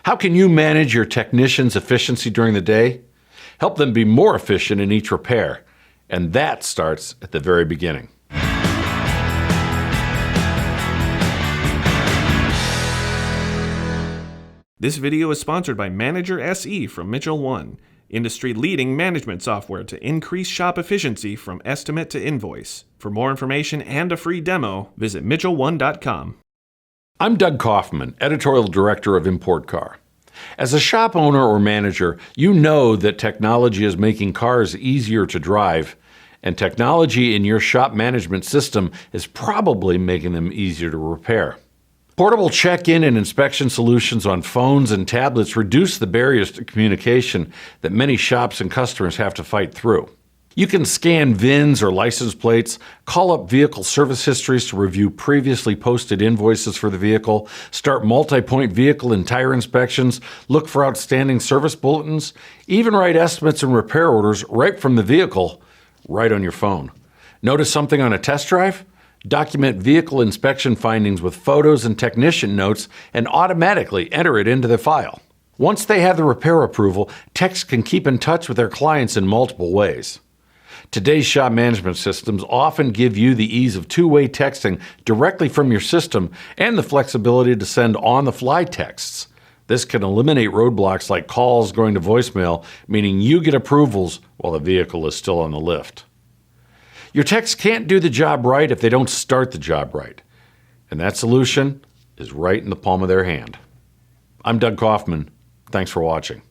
How can you manage your technicians' efficiency during the day? Help them be more efficient in each repair. And that starts at the very beginning. This video is sponsored by Manager SE from Mitchell 1, industry-leading management software to increase shop efficiency from estimate to invoice. For more information and a free demo, visit mitchell1.com. I'm Doug Kaufman, Editorial Director of Import Car. As a shop owner or manager, you know that technology is making cars easier to drive, and technology in your shop management system is probably making them easier to repair. Portable check-in and inspection solutions on phones and tablets reduce the barriers to communication that many shops and customers have to fight through. You can scan VINs or license plates, call up vehicle service histories to review previously posted invoices for the vehicle, start multi-point vehicle and tire inspections, look for outstanding service bulletins, even write estimates and repair orders right from the vehicle, right on your phone. Notice something on a test drive? Document vehicle inspection findings with photos and technician notes and automatically enter it into the file. Once they have the repair approval, techs can keep in touch with their clients in multiple ways. Today's shop management systems often give you the ease of two-way texting directly from your system and the flexibility to send on-the-fly texts. This can eliminate roadblocks like calls going to voicemail, meaning you get approvals while the vehicle is still on the lift. Your techs can't do the job right if they don't start the job right. And that solution is right in the palm of their hand. I'm Doug Kaufman. Thanks for watching.